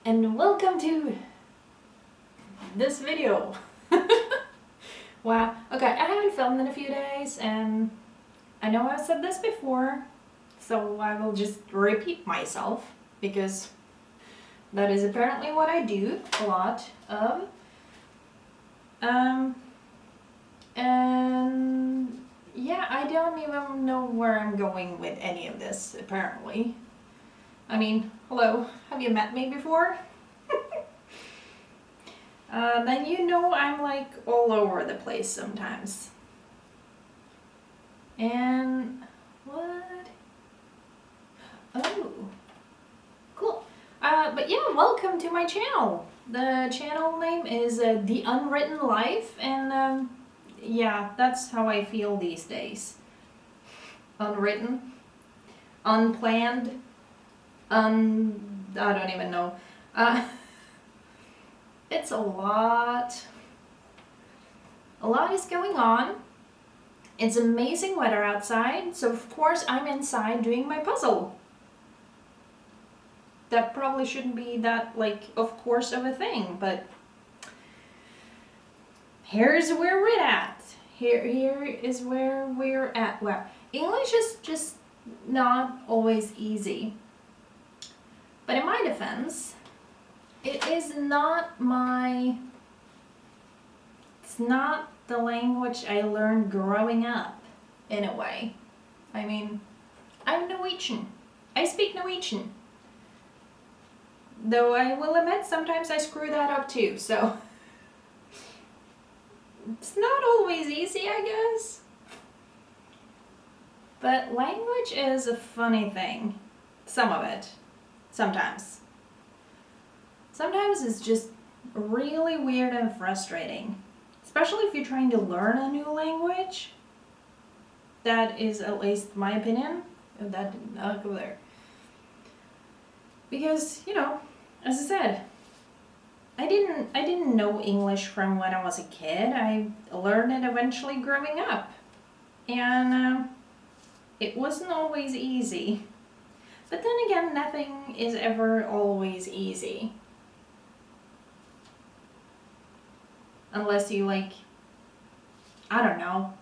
and welcome to this video. Wow, okay, I haven't filmed in a few days and I know I've said this before, so I will just repeat myself because that is apparently what I do a lot of. And yeah, I don't even know where I'm going with any of this apparently. I mean, hello, have you met me before? Then you know I'm like all over the place sometimes. And what? Oh, cool. But yeah, welcome to my channel. The channel name is The Unwritten Life, and yeah, that's how I feel these days. Unwritten, unplanned, I don't even know. It's a lot. A lot is going on. It's amazing weather outside, so of course I'm inside doing my puzzle. That probably shouldn't be that, like, of course of a thing, but here's where we're at. Here is where we're at. Well, English is just not always easy. But in my defense, it's not the language I learned growing up, in a way. I mean, I'm Norwegian. I speak Norwegian. Though I will admit, sometimes I screw that up too, so it's not always easy, I guess. But language is a funny thing. Some of it. Sometimes. Sometimes it's just really weird and frustrating. Especially if you're trying to learn a new language. That is at least my opinion. That did not go there. Because, you know, as I said, I didn't know English from when I was a kid. I learned it eventually growing up. And it wasn't always easy. But then again, nothing is ever always easy. Unless you, like, I don't know.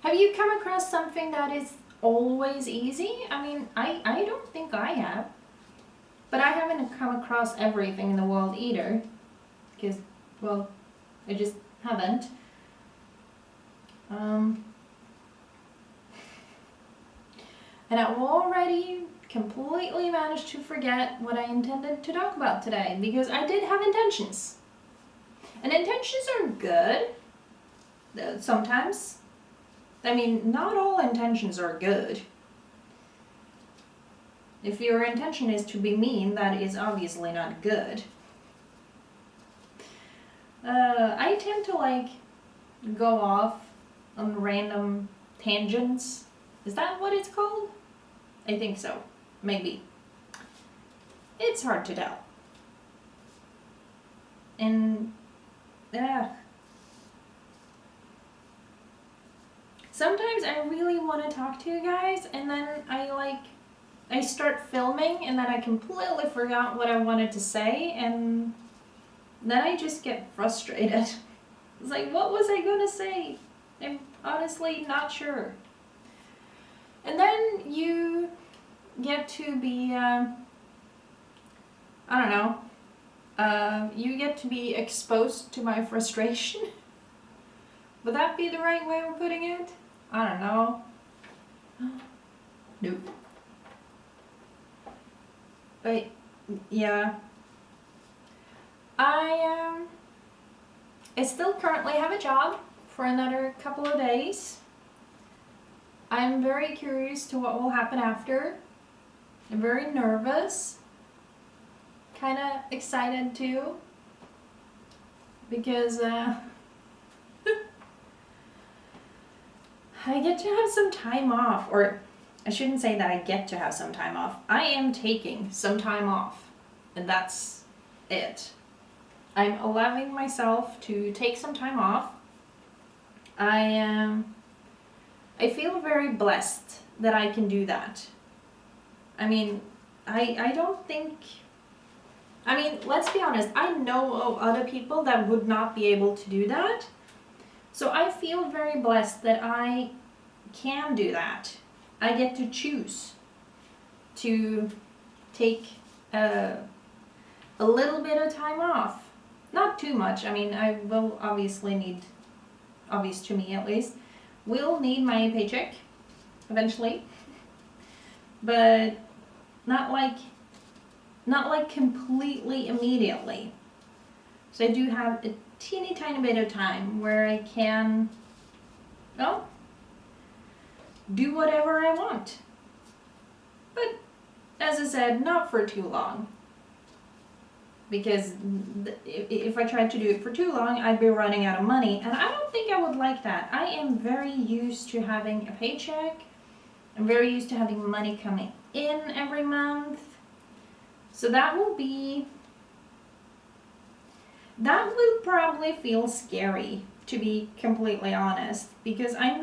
Have you come across something that is always easy? I mean, I don't think I have. But I haven't come across everything in the world either. Because, well, I just haven't. And I've already completely managed to forget what I intended to talk about today. Because I did have intentions. And intentions are good, sometimes. I mean, not all intentions are good. If your intention is to be mean, that is obviously not good. I tend to, like, go off on random tangents. Is that what it's called? I think so. Maybe. It's hard to tell. And sometimes I really want to talk to you guys, and then I start filming, and then I completely forgot what I wanted to say, and then I just get frustrated. It's like, what was I gonna say? I'm honestly not sure. And then you get to be, I don't know, you get to be exposed to my frustration. Would that be the right way of putting it? I don't know. Nope. But yeah, I still currently have a job for another couple of days. I'm very curious to what will happen after. I'm very nervous. Kind of excited too. Because I get to have some time off, or I shouldn't say that I get to have some time off. I am taking some time off, and that's it. I'm allowing myself to take some time off. I feel very blessed that I can do that. I mean, I don't think I mean, let's be honest, I know of other people that would not be able to do that. So I feel very blessed that I can do that. I get to choose to take a little bit of time off. Not too much. I mean, I will obviously need, obvious to me at least, will need my paycheck eventually. But not like completely immediately. So I do have a teeny tiny bit of time where I can, well, do whatever I want. But as I said, not for too long. Because if I tried to do it for too long, I'd be running out of money. And I don't think I would like that. I am very used to having a paycheck. I'm very used to having money coming in every month. So that will probably feel scary, to be completely honest, because I'm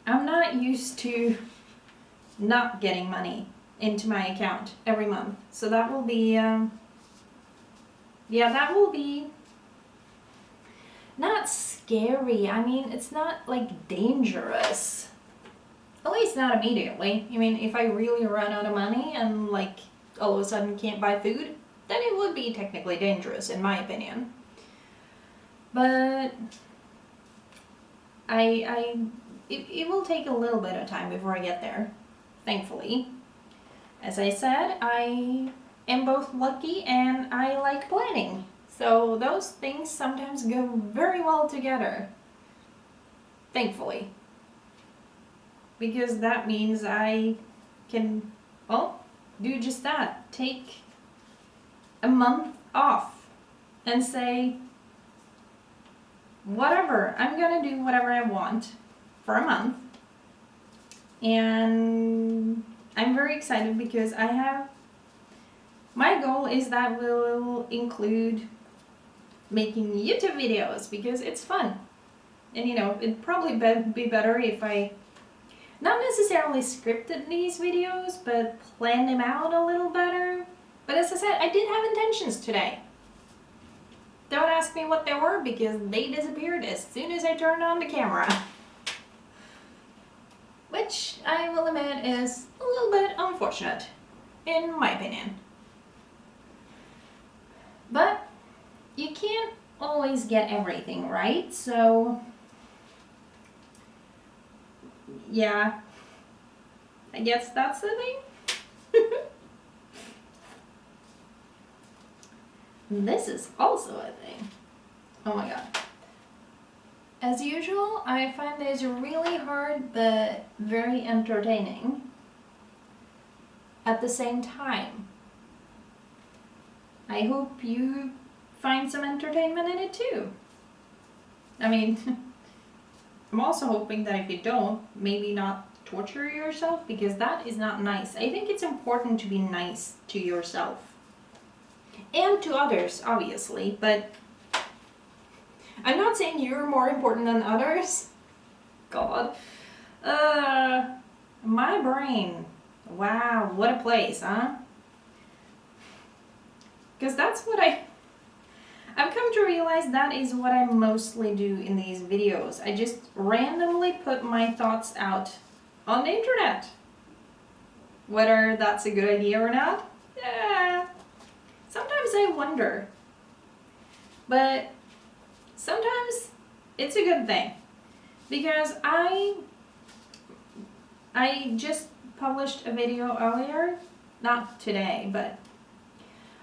not used to not getting money into my account every month. So that will be, that will be not scary. I mean, it's not like dangerous. At least not immediately. I mean, if I really run out of money and like all of a sudden can't buy food, then it would be technically dangerous in my opinion. But it will take a little bit of time before I get there, thankfully. As I said, I am both lucky and I like planning. So those things sometimes go very well together, thankfully. Because that means I can, well, do just that. Take a month off and say, whatever, I'm gonna do whatever I want for a month. And I'm very excited because my goal is that will include making YouTube videos because it's fun. And it'd probably be better if I not necessarily scripted these videos, but planned them out a little better. But as I said, I did have intentions today. Don't ask me what they were because they disappeared as soon as I turned on the camera. Which I will admit is a little bit unfortunate, in my opinion. But you can't always get everything right, so yeah, I guess that's the thing. This is also a thing. Oh my god. As usual, I find this really hard but very entertaining at the same time. I hope you find some entertainment in it too. I mean, I'm also hoping that if you don't, maybe not torture yourself, because that is not nice. I think it's important to be nice to yourself. And to others, obviously, but I'm not saying you're more important than others. God. My brain. Wow, what a place, huh? Because that's what I've come to realize that is what I mostly do in these videos. I just randomly put my thoughts out on the internet. Whether that's a good idea or not, sometimes I wonder. But sometimes it's a good thing. Because I just published a video earlier, not today, but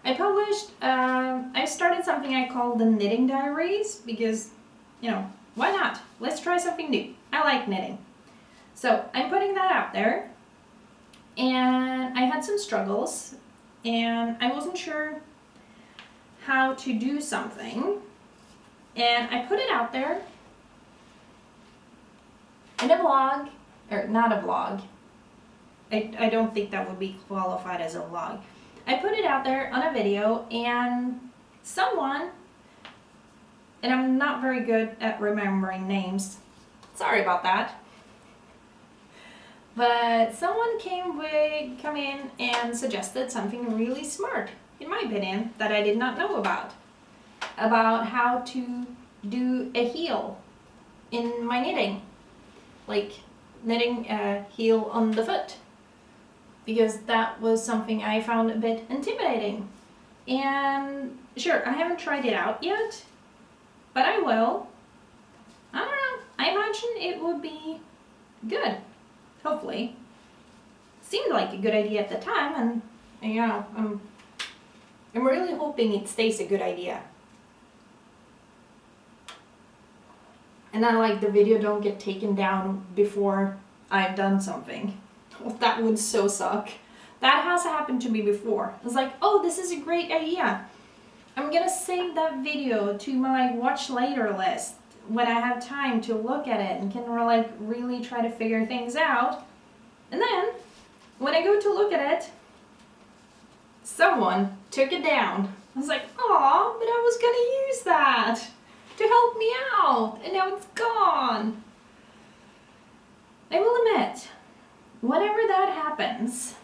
I started something I call the knitting diaries because, why not? Let's try something new. I like knitting. So I'm putting that out there, and I had some struggles, and I wasn't sure how to do something, and I put it out there in a blog, or not a blog. I don't think that would be qualified as a vlog. I put it out there on a video, and someone, and I'm not very good at remembering names, sorry about that, but someone come in and suggested something really smart. in my opinion, that I did not know about. About how to do a heel in my knitting. Like knitting a heel on the foot. Because that was something I found a bit intimidating. And sure, I haven't tried it out yet, but I will. I don't know, I imagine it would be good, hopefully. Seemed like a good idea at the time, and you know, I'm really hoping it stays a good idea. And then like the video don't get taken down before I've done something. Well, that would so suck. That has happened to me before. It's like, oh, this is a great idea. I'm gonna save that video to my watch later list when I have time to look at it and can like really try to figure things out. And then when I go to look at it, someone took it down. I was like, aw, but I was gonna use that to help me out, and now it's gone. I will admit, whenever that happens,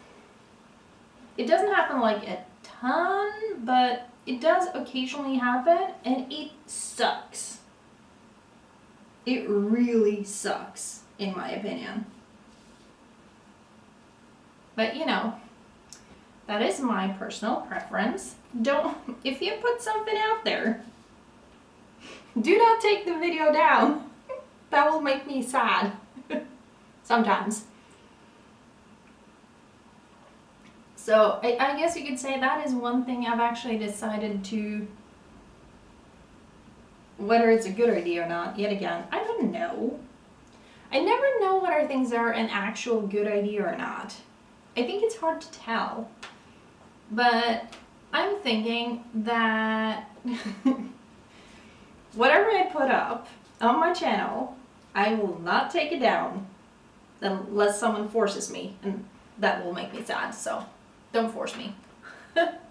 it doesn't happen like a ton, but it does occasionally happen, and it sucks. It really sucks, in my opinion. But you know, that is my personal preference. If you put something out there, do not take the video down. That will make me sad. Sometimes. So I guess you could say that is one thing I've actually decided to, whether it's a good idea or not, yet again, I don't know. I never know whether things are an actual good idea or not. I think it's hard to tell. But I'm thinking that whatever I put up on my channel, I will not take it down unless someone forces me, and that will make me sad, so don't force me. But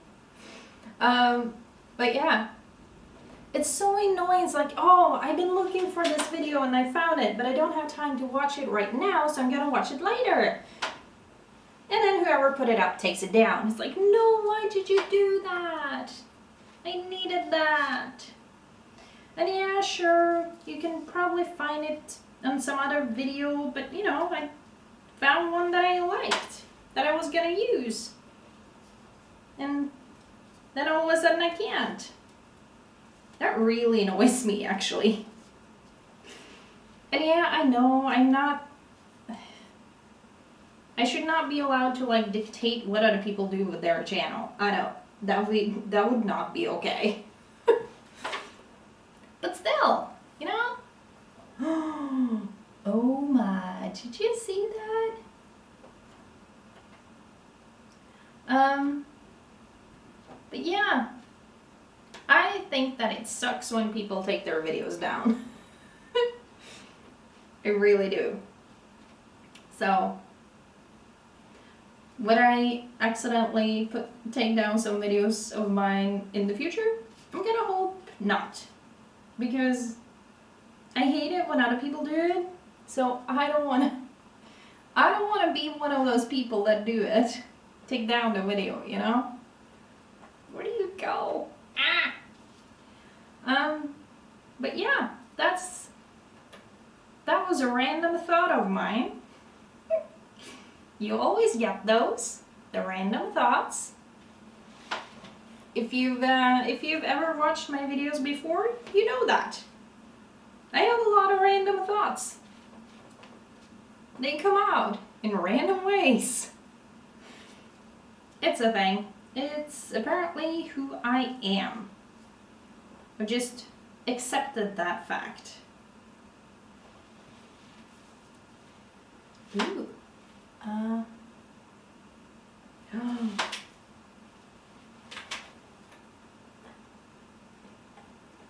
yeah, it's so annoying. It's like, oh, I've been looking for this video and I found it, but I don't have time to watch it right now, so I'm gonna watch it later. And then whoever put it up takes it down. It's like, no, why did you do that? I needed that. And yeah, sure, you can probably find it on some other video, but you know, I found one that I liked, that I was gonna use. And then all of a sudden I can't. That really annoys me, actually. And yeah, I know, I should not be allowed to like dictate what other people do with their channel. I know, that would not be okay. But still, you know? Oh my, did you see that? But yeah, I think that it sucks when people take their videos down. I really do. So, whether I accidentally take down some videos of mine in the future, I'm gonna hope not. Because I hate it when other people do it, so I don't wanna be one of those people that do it. Take down the video, you know? Where do you go? Ah! But yeah, that was a random thought of mine. You always get those, the random thoughts. If you've ever watched my videos before, you know that. I have a lot of random thoughts. They come out in random ways. It's a thing. It's apparently who I am. I've just accepted that fact. Ooh. Oh. I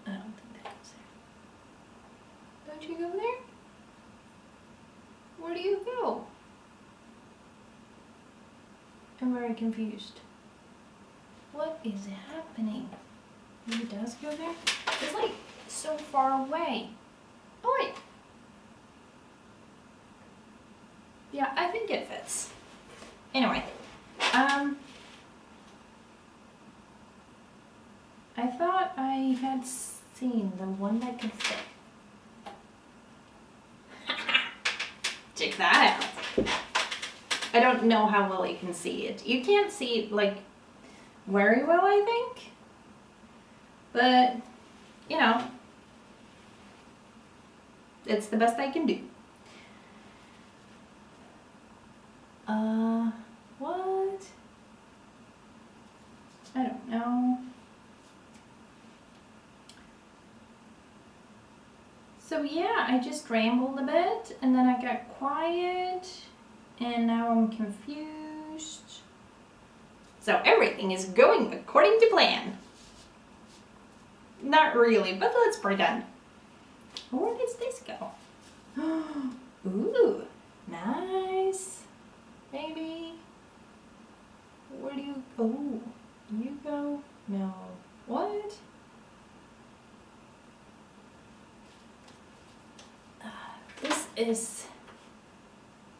don't think that goes there. Don't you go there? Where do you go? I'm very confused. What is happening? Maybe it does go there? It's like so far away. Oh wait. Yeah, I think it fits. Anyway, I thought I had seen the one that could fit. Check that out. I don't know how well you can see it. You can't see it like very well, I think. But, you know, it's the best I can do. What? I don't know. So yeah, I just rambled a bit and then I got quiet and now I'm confused. So everything is going according to plan. Not really, but let's pretend. Where does this go? Ooh, nice. Maybe. Where do you go? You go? No. What? This is...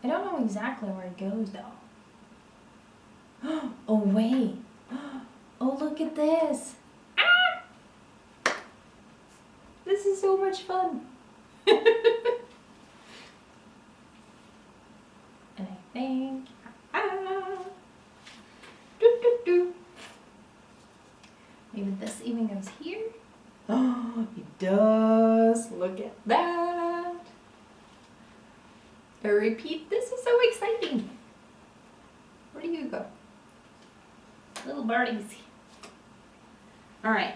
I don't know exactly where it goes though. Oh wait. Oh, look at this. Ah! This is so much fun. And I think... Maybe this even goes here. Oh, it does. Look at that. I repeat, this is so exciting. Where do you go? Little birdies. All right.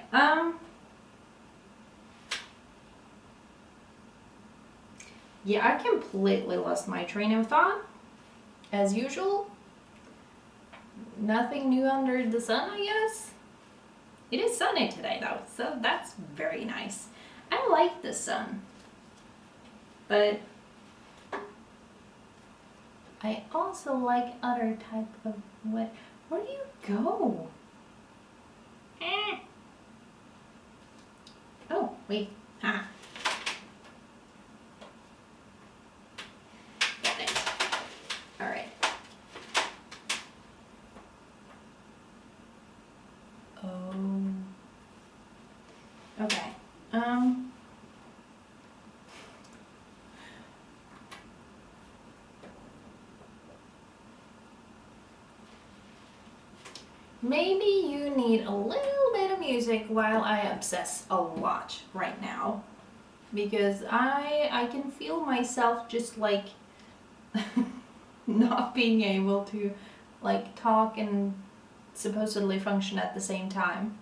Yeah, I completely lost my train of thought. As usual. Nothing new under the sun, I guess. It is sunny today though, so that's very nice. I like the sun. But I also like other type of weather. Where do you go? Oh, wait. Ha. Got it. All right. Oh. Okay. Maybe you need a little bit of music while I obsess a lot right now. Because I can feel myself just like not being able to like talk and supposedly function at the same time.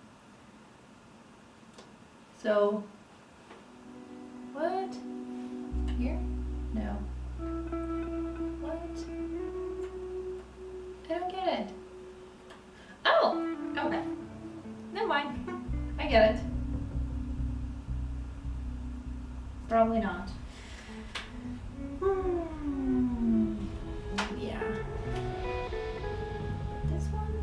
So, what? Here? No. What? I don't get it. Oh, okay. Never mind. I get it. Probably not. Yeah. This one?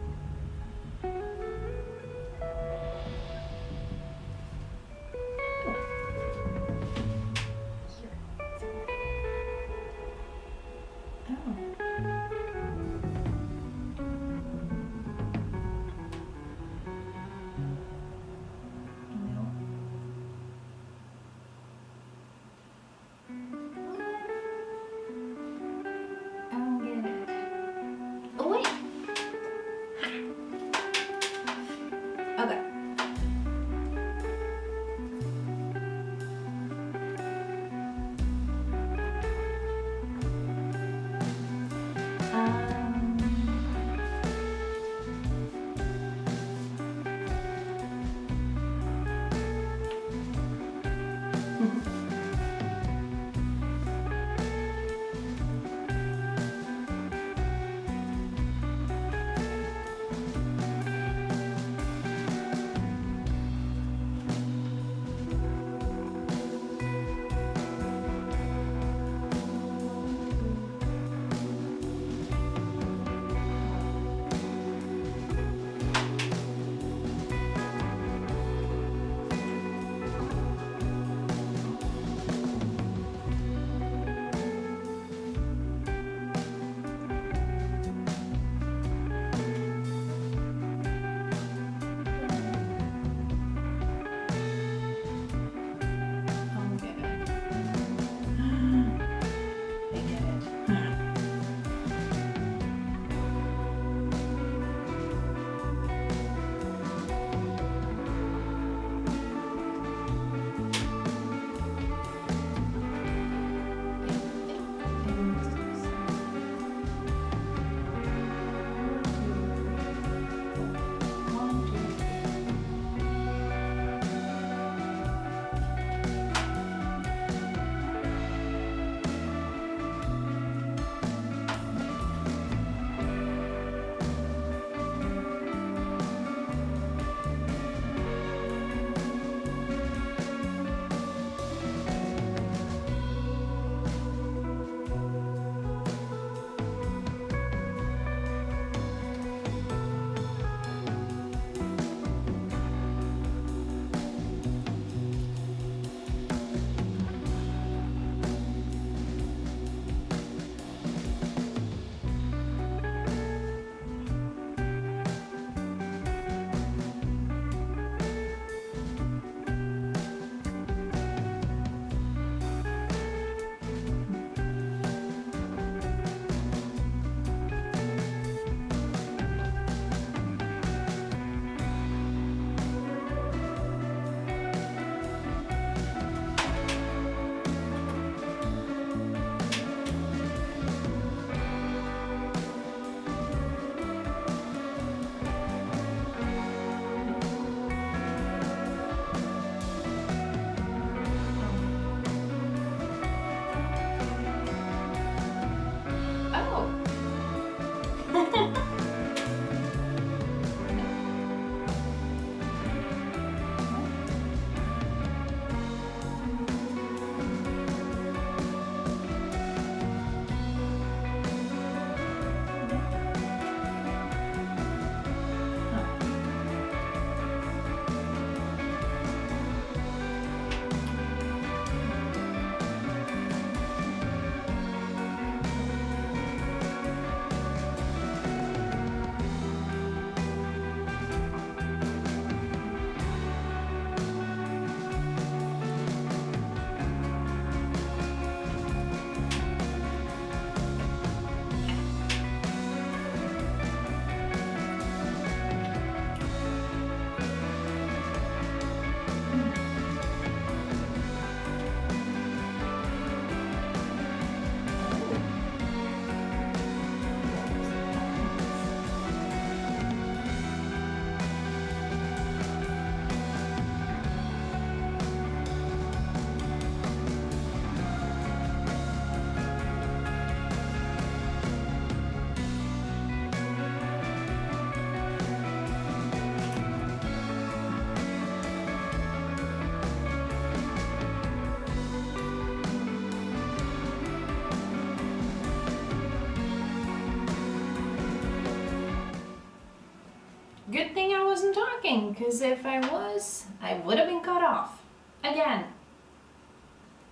Good thing I wasn't talking, because if I was, I would have been cut off. Again.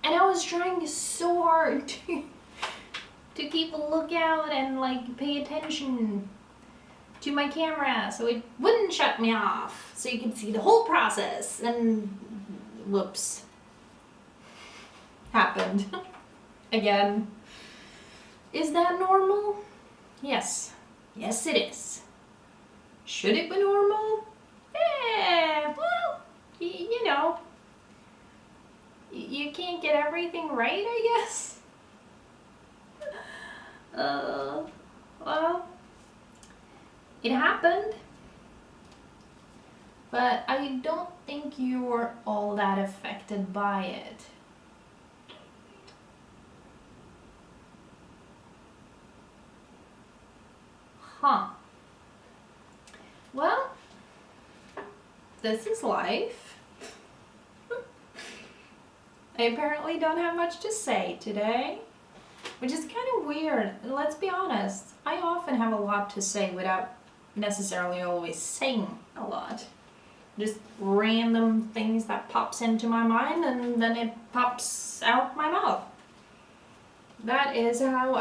And I was trying so hard to keep a lookout and like pay attention to my camera so it wouldn't shut me off, so you could see the whole process. And whoops. Happened. Again. Is that normal? Yes. Yes, it is. Should it be normal? Well, you know, you can't get everything right, I guess. Well, it happened, but I don't think you were all that affected by it. Huh. Well, this is life. I apparently don't have much to say today, which is kind of weird. Let's be honest, I often have a lot to say without necessarily always saying a lot. Just random things that pops into my mind and then it pops out my mouth. That is how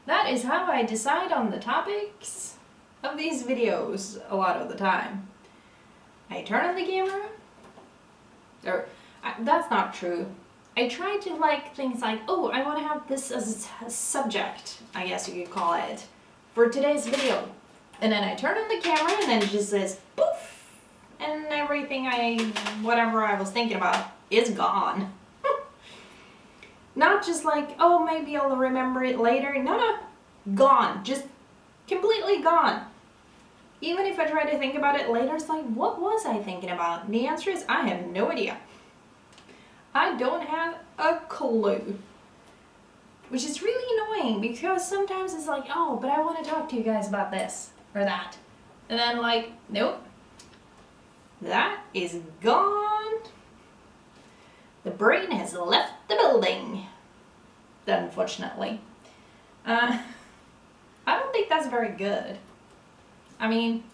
I decide on the topics of these videos a lot of the time. I turn on the camera, that's not true. I try to like things like, oh, I want to have this as a subject, I guess you could call it, for today's video. And then I turn on the camera and then it just says poof, and everything whatever I was thinking about is gone. Not just like, oh, maybe I'll remember it later. No, gone. Just completely gone. Even if I try to think about it later, it's like, what was I thinking about? And the answer is, I have no idea. I don't have a clue. Which is really annoying because sometimes it's like, oh, but I want to talk to you guys about this or that. And then like, nope. That is gone. The brain has left the building. Unfortunately. I don't think that's very good. I mean,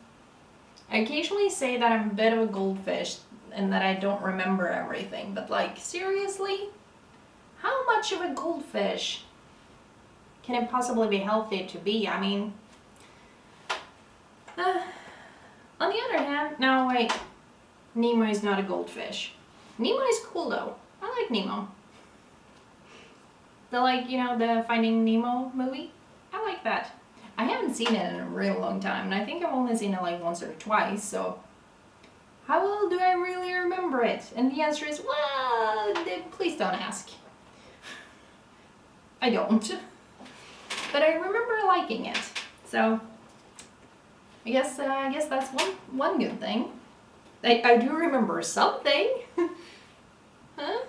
I occasionally say that I'm a bit of a goldfish and that I don't remember everything, but like, seriously? How much of a goldfish can it possibly be healthy to be? I mean, on the other hand, no wait, Nemo is not a goldfish. Nemo is cool though. I like Nemo. The the Finding Nemo movie? I like that. I haven't seen it in a real long time, and I think I've only seen it like once or twice, so how well do I really remember it? And the answer is, well, please don't ask. I don't. But I remember liking it, so I guess that's one good thing. I do remember something. Huh?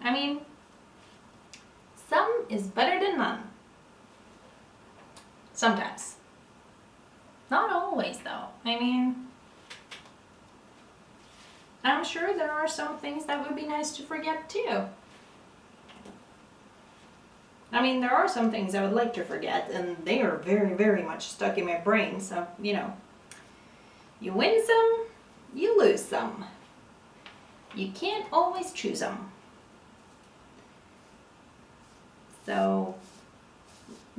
I mean, some is better than none. Sometimes. Not always, though. I mean, I'm sure there are some things that would be nice to forget, too. I mean, there are some things I would like to forget, and they are very, very much stuck in my brain, so, you win some, you lose some. You can't always choose them. So,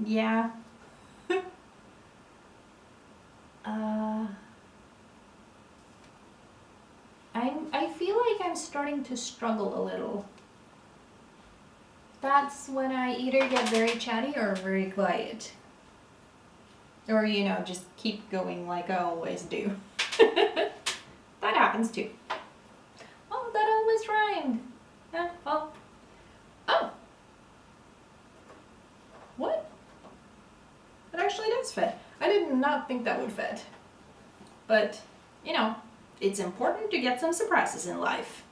yeah. I feel like I'm starting to struggle a little. That's when I either get very chatty or very quiet. Or, just keep going like I always do. That happens too. Oh, that almost rhymed. Yeah, well. Oh! What? It actually does fit. I did not think that would fit. But, it's important to get some surprises in life.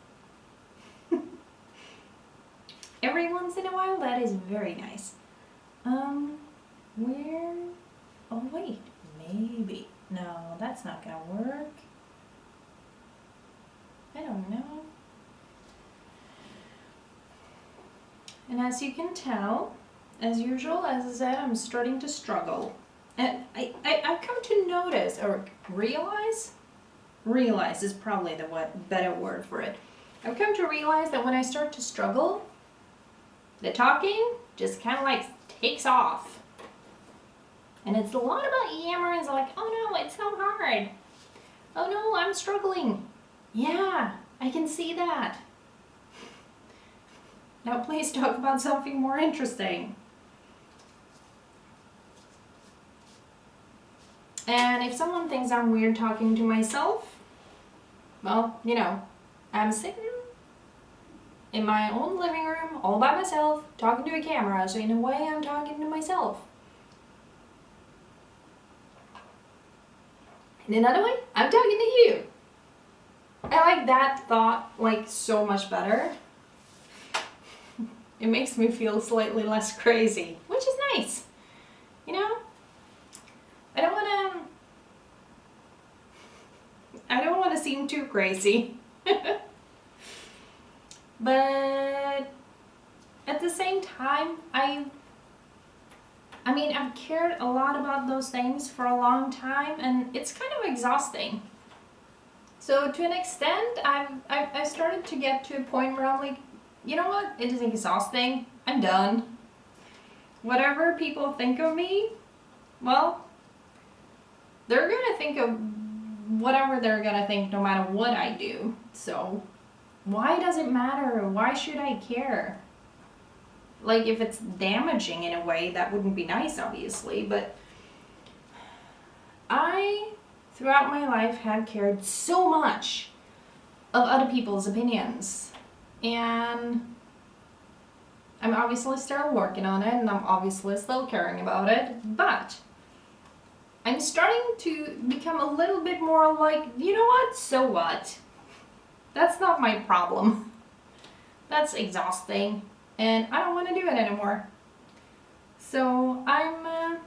Every once in a while, that is very nice. Where? Oh, wait. Maybe. No, that's not gonna work. I don't know. And as you can tell, as usual, as I said, I'm starting to struggle. And I've come to notice, or realize is probably the better word for it. I've come to realize that when I start to struggle, the talking just kind of like takes off. And it's a lot about yammering. It's like, oh no, it's so hard. Oh no, I'm struggling. Yeah, I can see that. Now please talk about something more interesting. And if someone thinks I'm weird talking to myself, well, you know, I'm sitting in my own living room all by myself talking to a camera, so in a way I'm talking to myself. In another way, I'm talking to you. I like that thought like so much better. It makes me feel slightly less crazy, which is nice. You know? I don't want to seem too crazy. But at the same time, I've cared a lot about those things for a long time, and it's kind of exhausting. So to an extent, I've started to get to a point where I'm like, you know what? It is exhausting. I'm done. Whatever people think of me, well, they're gonna think of whatever they're gonna think no matter what I do. So why does it matter? Why should I care? Like, if it's damaging in a way, that wouldn't be nice, obviously, but I, throughout my life, have cared so much of other people's opinions. And I'm obviously still working on it, and I'm obviously still caring about it, but I'm starting to become a little bit more like, you know what? So what? That's not my problem. That's exhausting. And I don't want to do it anymore. So I'm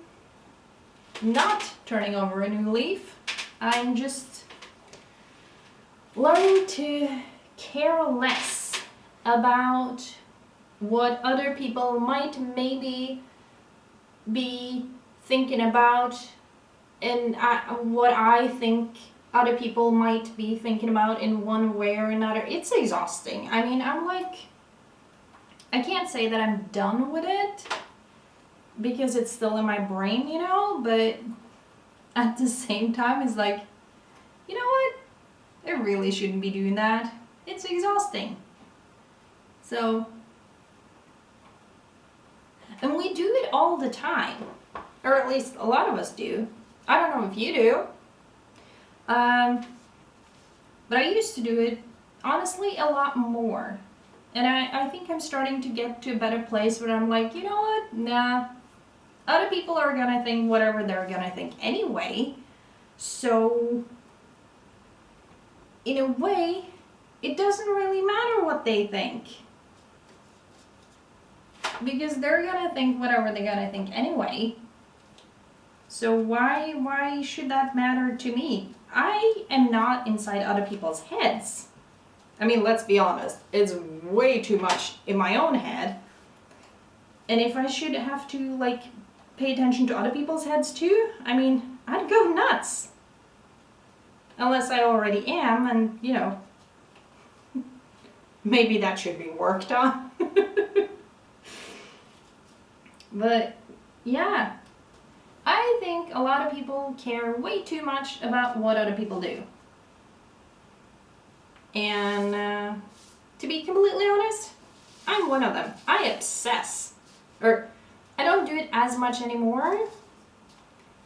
not turning over a new leaf. I'm just learning to care less about what other people might maybe be thinking about, and what I think other people might be thinking about in one way or another. It's exhausting. I mean, I can't say that I'm done with it because it's still in my brain, you know, but at the same time it's like, you know what? I really shouldn't be doing that. It's exhausting. So, and we do it all the time, or at least a lot of us do. I don't know if you do. But I used to do it, honestly, a lot more. And I think I'm starting to get to a better place where I'm like, you know what? Nah. Other people are gonna think whatever they're gonna think anyway. So, in a way, it doesn't really matter what they think. Because they're gonna think whatever they're gonna think anyway. So why should that matter to me? I am not inside other people's heads. I mean, let's be honest, it's way too much in my own head. And if I should have to, like, pay attention to other people's heads too, I mean, I'd go nuts. Unless I already am, and, you know, maybe that should be worked on. But, yeah, I think a lot of people care way too much about what other people do. And to be completely honest, I'm one of them. I obsess. Or, I don't do it as much anymore,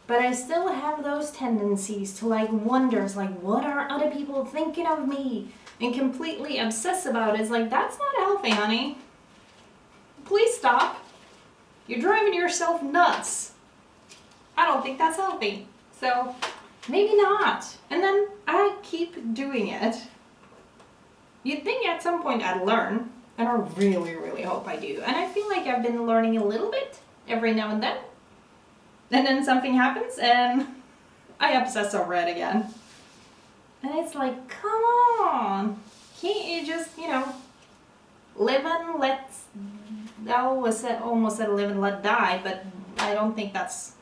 but I still have those tendencies to like wonders, like, what are other people thinking of me? And completely obsess about it. It's like, that's not healthy, honey. Please stop. You're driving yourself nuts. I don't think that's healthy. So, maybe not. And then I keep doing it. You'd think at some point I'd learn, and I really, really hope I do. And I feel like I've been learning a little bit every now and then. And then something happens and I obsess over it again. And it's like, come on. Can't you just, you know, live and let almost said live and let die, but I don't think that's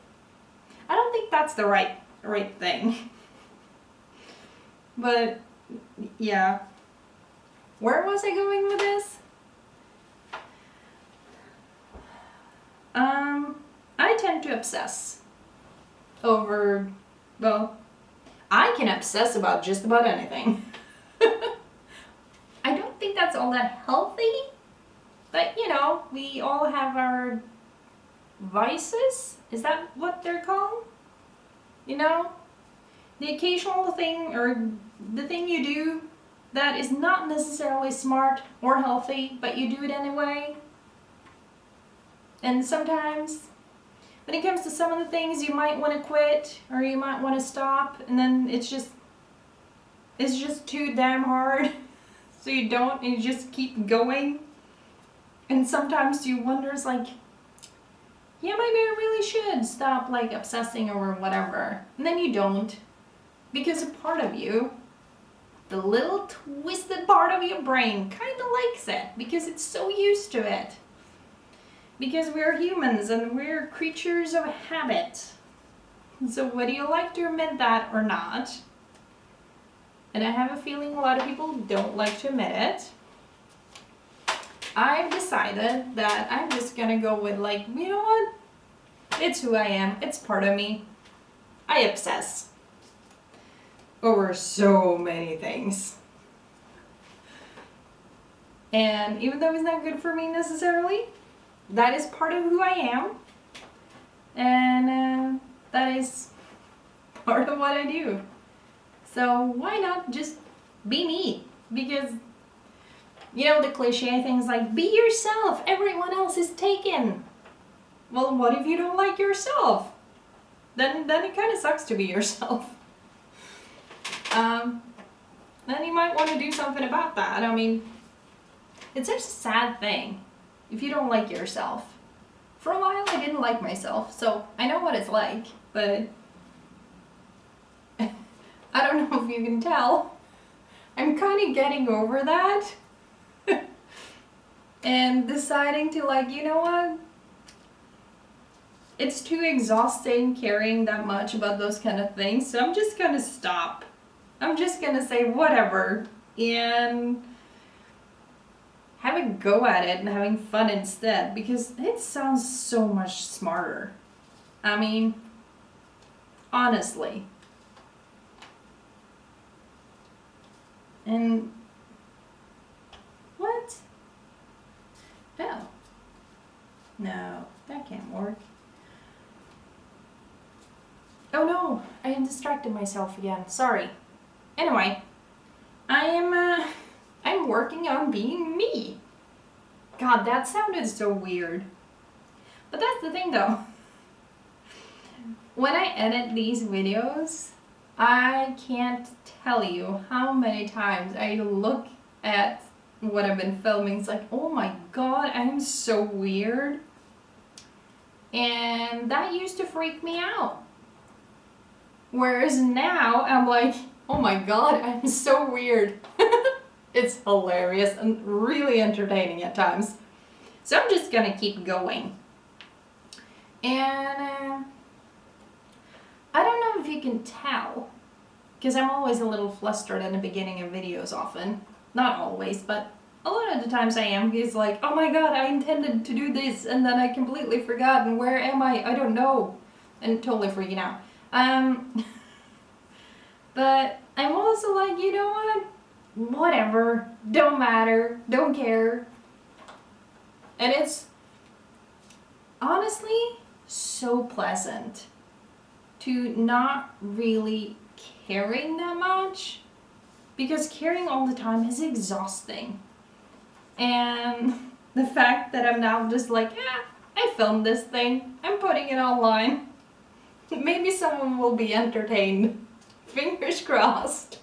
the right thing. But yeah, where was I going with this? I tend to obsess over, well, I can obsess about just about anything. I don't think that's all that healthy, but you know, we all have our vices. Is that what they're called? You know, the occasional thing or the thing you do that is not necessarily smart or healthy, but you do it anyway. And sometimes when it comes to some of the things, you might want to quit or you might want to stop, and then it's just too damn hard. So you don't, and you just keep going. And sometimes you wonder, it's like, yeah, maybe I really should stop like obsessing over whatever. And then you don't. Because a part of you, the little twisted part of your brain, kind of likes it. Because it's so used to it. Because we're humans and we're creatures of habit. So whether you like to admit that or not, and I have a feeling a lot of people don't like to admit it, I've decided that I'm just gonna go with like, you know what? It's who I am. It's part of me. I obsess over so many things. And even though it's not good for me necessarily, that is part of who I am. And that is part of what I do. So why not just be me? Because, you know, the cliche things like, be yourself, everyone else is taken. Well, what if you don't like yourself? Then it kind of sucks to be yourself. Then you might want to do something about that. I mean, it's such a sad thing if you don't like yourself. For a while I didn't like myself, so I know what it's like, but I don't know if you can tell. I'm kind of getting over that. And deciding to like, you know what? It's too exhausting caring that much about those kind of things, so I'm just gonna stop. I'm just gonna say whatever and have a go at it and having fun instead, because it sounds so much smarter. I mean, honestly. And what? Oh. No, that can't work. Oh no, I distracted myself again. Sorry. Anyway, I'm working on being me. God, that sounded so weird. But that's the thing though. When I edit these videos, I can't tell you how many times I look at what I've been filming. It's like, oh my god, I am so weird. And that used to freak me out. Whereas now, I'm like, oh my god, I'm so weird. It's hilarious and really entertaining at times. So I'm just gonna keep going. And I don't know if you can tell, because I'm always a little flustered in the beginning of videos often. Not always, but a lot of the times I am. Because like, oh my god, I intended to do this and then I completely forgot, and where am I? I don't know. And totally freaking out. But I'm also like, you know what? Whatever. Don't matter. Don't care. And it's honestly so pleasant to not really caring that much, because caring all the time is exhausting. And the fact that I'm now just like, yeah, I filmed this thing. I'm putting it online. Maybe someone will be entertained. Fingers crossed.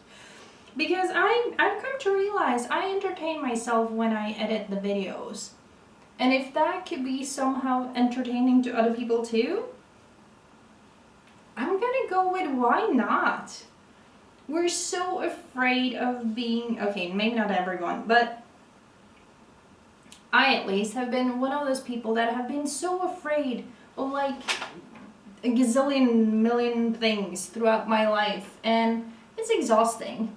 Because I've come to realize I entertain myself when I edit the videos. And if that could be somehow entertaining to other people too, I'm gonna go with why not? We're so afraid of being, okay, maybe not everyone, but I at least have been one of those people that have been so afraid of like a gazillion million things throughout my life, and it's exhausting.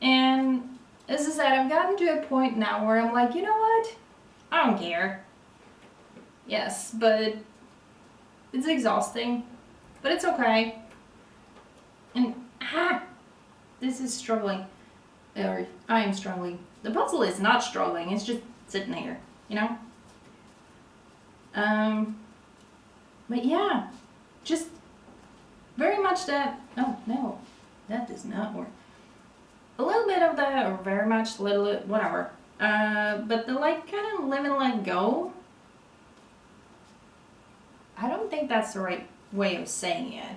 And as I said, I've gotten to a point now where I'm like, you know what? I don't care. Yes, but it's exhausting, but it's okay. And this is struggling, or I am struggling. The puzzle is not struggling, it's just sitting here, you know? But yeah, just very much that, oh no, that does not work. A little bit of that, or very much, little, whatever. But the like kind of live and let go, I don't think that's the right way of saying it.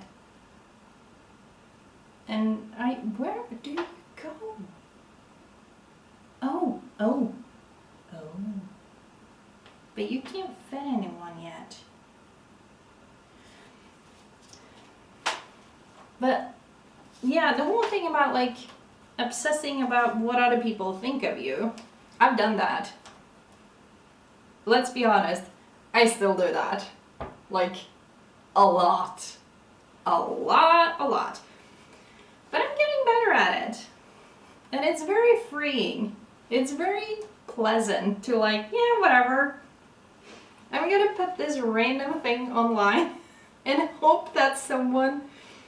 And where do you go? Oh. But you can't fit anyone yet. But yeah, the whole thing about like obsessing about what other people think of you, I've done that. Let's be honest, I still do that. Like, a lot. A lot. But I'm getting better at it. And it's very freeing. It's very pleasant to like, yeah, whatever. I'm gonna put this random thing online and hope that someone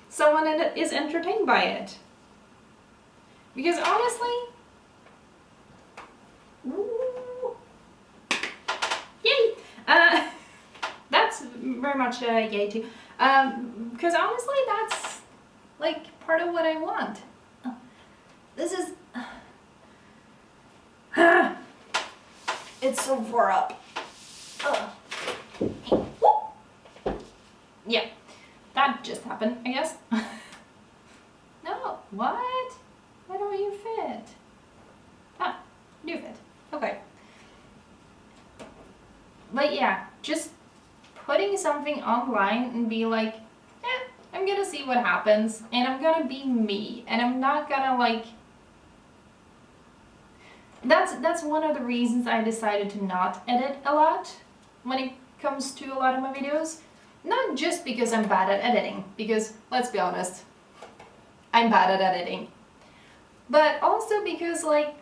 is entertained by it. Because honestly, yay! That's very much yay too. Because honestly, that's like part of what I want. This is, it's so far up. Yeah, that just happened, I guess. No, what? Why don't you fit? Ah, you fit. Okay. But yeah, just putting something online and be like, I'm gonna see what happens, and I'm gonna be me, and I'm not gonna like... That's one of the reasons I decided to not edit a lot when it comes to a lot of my videos. Not just because I'm bad at editing, because let's be honest, I'm bad at editing. But also because like,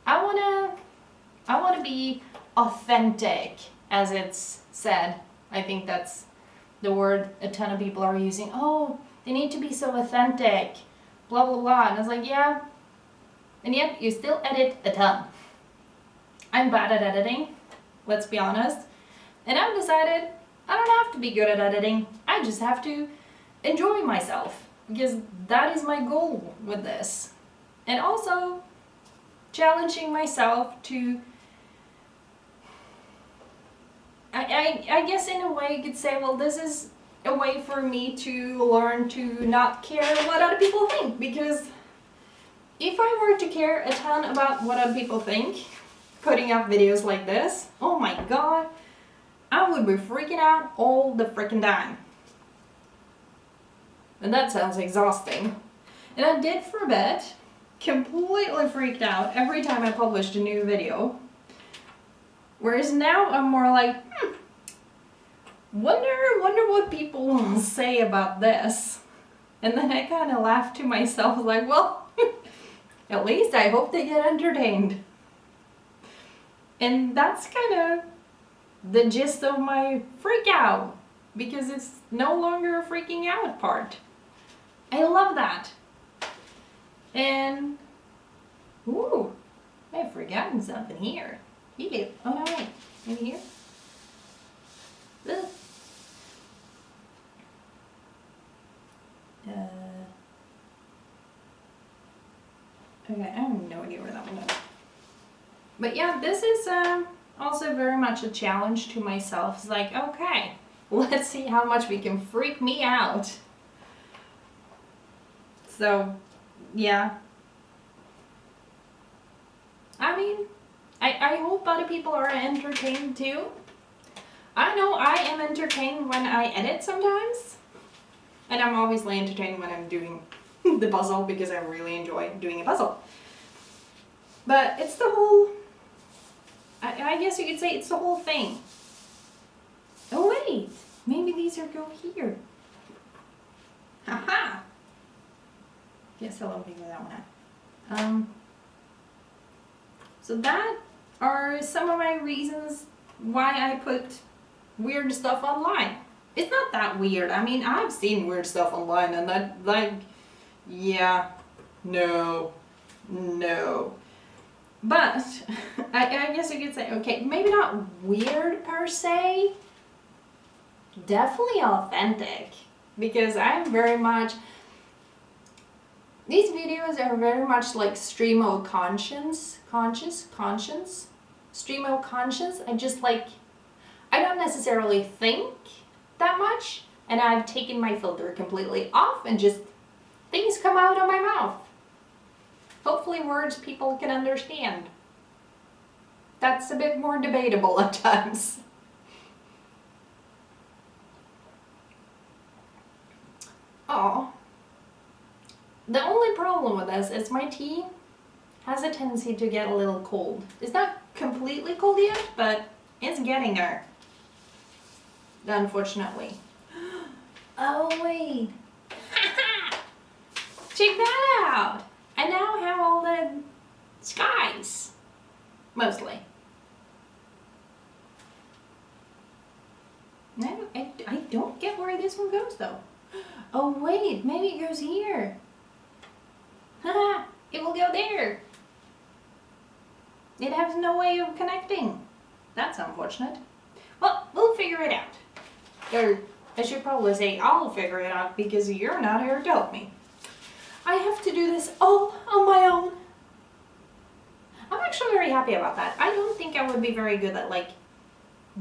I wanna be authentic, as it's said. I think that's the word a ton of people are using. Oh, they need to be so authentic, blah blah blah. And I was like, yeah, and yet you still edit a ton. I'm bad at editing, let's be honest. And I've decided I don't have to be good at editing. I just have to enjoy myself, because that is my goal with this. And also challenging myself to, I guess in a way you could say, well, this is a way for me to learn to not care what other people think. Because if I were to care a ton about what other people think, putting up videos like this, oh my god, I would be freaking out all the freaking time. And that sounds exhausting. And I did for a bit, completely freaked out every time I published a new video. Whereas now I'm more like, wonder what people will say about this. And then I kind of laughed to myself like, well, at least I hope they get entertained. And that's kind of the gist of my freak out, because it's no longer a freaking out part. I love that. And, ooh, I've forgotten something here. Hello. Oh no, wait. Maybe here? Ugh. Okay, I have no idea where that one goes. But yeah, this is also very much a challenge to myself. It's like, okay, let's see how much we can freak me out. So, yeah. I mean, I hope other people are entertained too. I know I am entertained when I edit sometimes. And I'm obviously entertained when I'm doing the puzzle, because I really enjoy doing a puzzle. But it's the whole... I guess you could say it's the whole thing. Oh wait, maybe these are go here. Haha. Guess I'll figure that one out. So that are some of my reasons why I put weird stuff online. It's not that weird. I mean, I've seen weird stuff online and that, like, yeah, no. But I guess you could say, okay, maybe not weird per se, definitely authentic, because I'm very much, these videos are very much like stream of conscience, stream of conscience. I just like, I don't necessarily think that much, and I've taken my filter completely off and just things come out of my mouth. Hopefully words people can understand. That's a bit more debatable at times. Oh. The only problem with this is my tea has a tendency to get a little cold. It's not completely cold yet, but it's getting there. Unfortunately. Oh wait. Check that out! I now have all the skies. Mostly. No, I don't get where this one goes though. Oh wait, maybe it goes here. Haha, it will go there. It has no way of connecting. That's unfortunate. Well, we'll figure it out. Or I should probably say I'll figure it out because you're not here to help me. I have to do this all on my own. I'm actually very happy about that. I don't think I would be very good at like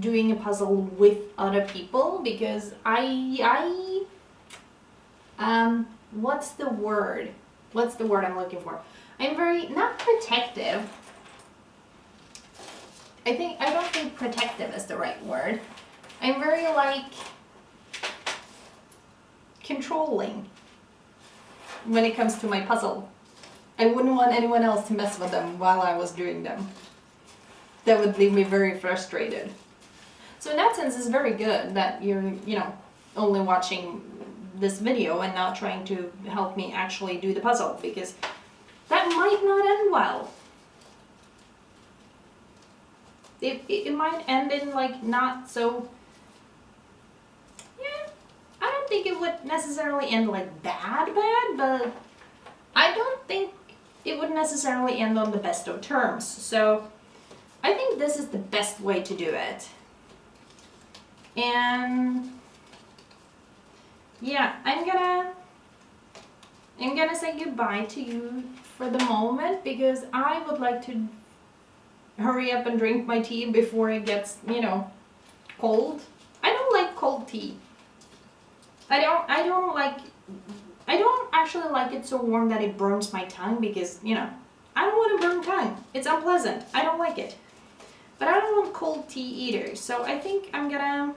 doing a puzzle with other people because what's the word? What's the word I'm looking for? I'm very, not protective. I don't think protective is the right word. I'm very like controlling when it comes to my puzzle. I wouldn't want anyone else to mess with them while I was doing them. That would leave me very frustrated. So in that sense, it's very good that you're, only watching this video and not trying to help me actually do the puzzle, because that might not end well. It might end in like not so, yeah, I don't think it would necessarily end like bad, but I don't think it would necessarily end on the best of terms. So I think this is the best way to do it. And yeah, I'm gonna say goodbye to you for the moment because I would like to hurry up and drink my tea before it gets, cold. I don't like cold tea. I don't actually like it so warm that it burns my tongue because, I don't want to burn tongue. It's unpleasant. I don't like it. But I don't want cold tea either. So I think I'm gonna